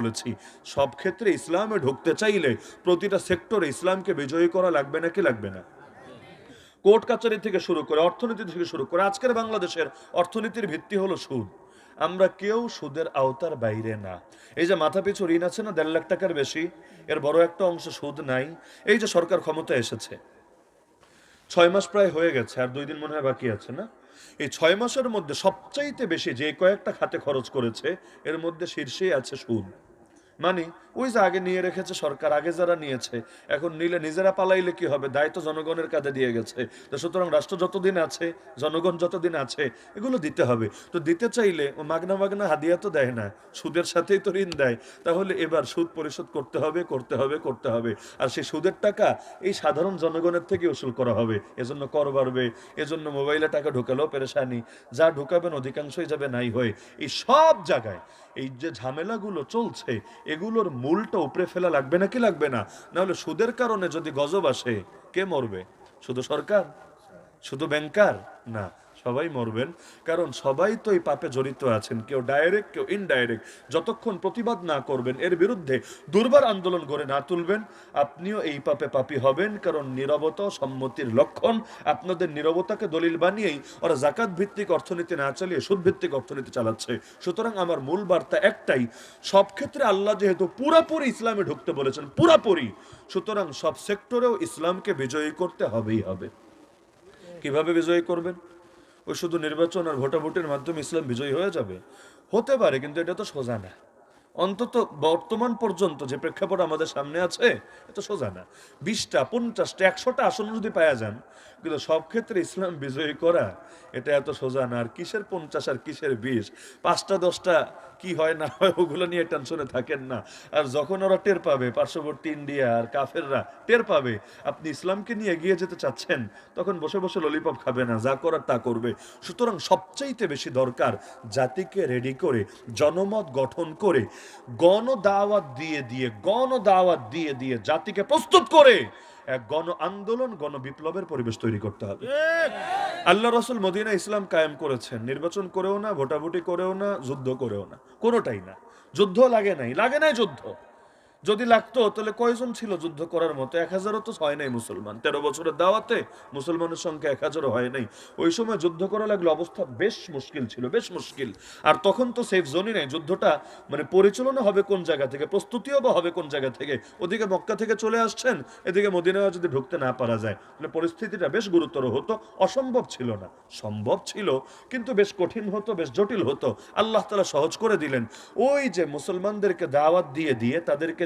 বলেছি, সব ক্ষেত্রে ইসলামে ঢুকতে চাইলে প্রতিটা সেক্টরে ইসলামকে বিজয়ী করা লাগবে নাকি লাগবে না? কোর্ট কাচারি থেকে শুরু করে, অর্থনীতি থেকে শুরু করে, আজকের বাংলাদেশের অর্থনীতির ভিত্তি হলো সুদ। আমরা কেউ সুদের আওতার বাইরে না। এই যে মাথাপিছু ঋণ আছে না 1.5 লাখ টাকার বেশি, এর বড় একটা অংশ সুদ নাই। এই যে সরকার ক্ষমতায় এসেছে, 6 মাস প্রায় হয়ে গেছে, আর 2 দিন মনে হয় বাকি আছে না? এই 6 মাসের মধ্যে সবচাইতে বেশি যে কয়েকটা খাতে খরচ করেছে, এর মধ্যে শীর্ষেই আছে সুদ। মানে ওই যে আগে নিয়ে রেখেছে সরকার, আগে যারা নিয়েছে, এখন নিলে নিজেরা পালাইলে কি হবে? দায়িত্ব জনগণের কাঁধে দিয়ে গেছে। তো সুতরাং রাষ্ট্র যতদিন আছে, জনগণ যতদিন আছে, এগুলো দিতে হবে। তো দিতে চাইলে ও মাগনা মাগনা হাদিয়া তো দেয় না, সুদের সাথেই তো ঋণ দেয়। তাহলে এবার সুদ পরিশোধ করতে হবে, করতে হবে, করতে হবে। আর সেই সুদের টাকা এই সাধারণ জনগণের থেকে উসুল করা হবে। এজন্য কর বাড়বে, এজন্য মোবাইলে টাকা ঢুকালেও পেরেশানি, যা ঢুকাবেন অধিকাংশই যাবে নাই হয়ে। এই সব জায়গায় এই যে ঝামেলাগুলো চলছে, এগুলোর মূলটা উপরে ফেলা লাগবে নাকি লাগবে না? নাহলে সুদের কারণে যদি গজব আসে, কে মরবে? শুধু সরকার? শুধু ব্যাংকার? না, সবাই মরবেন। কারণ সবাই তো এই পাপে জড়িত আছেন, কেউ ডাইরেক্ট, কেউ ইনডাইরেক্ট। যতক্ষণ প্রতিবাদ না করবেন, এর বিরুদ্ধে দুর্বার আন্দোলন গড়ে না তুলবেন, আপনিও এই পাপে পাপী হবেন। কারণ নীরবতা সম্মতির লক্ষণ। আপনাদের নীরবতাকে দলিল বানিয়েই ওরা জাকাত ভিত্তিক অর্থনীতি না চালিয়ে সুদ ভিত্তিক অর্থনীতি চালাচ্ছে। সুতরাং আমার মূল বার্তা একটাই, সব ক্ষেত্রে আল্লাহ যেহেতু পুরাপুরি ইসলামে ঢুকতে বলেছেন, পুরাপুরি, সুতরাং সব সেক্টরেও ইসলামকে বিজয়ী করতে হবেই হবে। কিভাবে বিজয়ী করবেন? ওই শুধু নির্বাচন আর ভোটাভুটির মাধ্যমে ইসলাম বিজয়ী হয়ে যাবে? হতে পারে, কিন্তু এটা তো সোজা না। অন্তত বর্তমান পর্যন্ত যে প্রেক্ষাপট আমাদের সামনে আছে, এটা সোজা না। 20টা, 50টা, 100টা আসন যদি পাওয়া যান, কিন্তু সব ক্ষেত্রে ইসলাম বিজয়ী করা এটা এত সোজা না। আর কিসের 50 আর কিসের 20, 5টা 10টা কি হয় না হয় ওগুলো নিয়ে টেনশনে থাকেন না। আর যখন ওরা টের পাবে, পার্শ্ববর্তী ইন্ডিয়া আর কাফেররা টের পাবে আপনি ইসলামকে নিয়ে এগিয়ে যেতে চাচ্ছেন, তখন বসে বসে ললিপপ খাবে না, যা করার তা করবে। সুতরাং সবচাইতে বেশি দরকার জাতিকে রেডি করে, জনমত গঠন করে, গণ দাওয়াত দিয়ে দিয়ে জাতিকে প্রস্তুত করে এক গণ আন্দোলন, গণ বিপ্লবের পরিবেশ তৈরি করতে হবে। আল্লাহ রসুল মদিনা ইসলাম কায়েম করেছেন, নির্বাচন করেও না, ভোটাভুটি করেও না, যুদ্ধ করেও না, কোনোটাই না। যুদ্ধ লাগে নাই যুদ্ধ। যদি লাগতো তাহলে কয়জন ছিল যুদ্ধ করার মতো? 1000ও তো হয় নাই মুসলমান। 13 বছরের দাওয়াতে মুসলমানের সংখ্যা 1000ও হয় নাই। ওই সময় যুদ্ধ করা লাগলে অবস্থা বেশ মুশকিল ছিল, বেশ মুশকিল। আর তখন তো সেফ জোনই নেই। যুদ্ধটা মানে পরিচালনা হবে কোন জায়গা থেকে, প্রস্তুতিও বা হবে কোন জায়গা থেকে? ওদিকে মক্কা থেকে চলে আসছেন, এদিকে মদিনায় যদি ঢুকতে না পারা যায়, তাহলে পরিস্থিতিটা বেশ গুরুতর হতো। অসম্ভব ছিল না, সম্ভব ছিল, কিন্তু বেশ কঠিন হতো, বেশ জটিল হতো। আল্লাহ তাআলা সহজ করে দিলেন। ওই যে মুসলমানদেরকে দাওয়াত দিয়ে দিয়ে তাদেরকে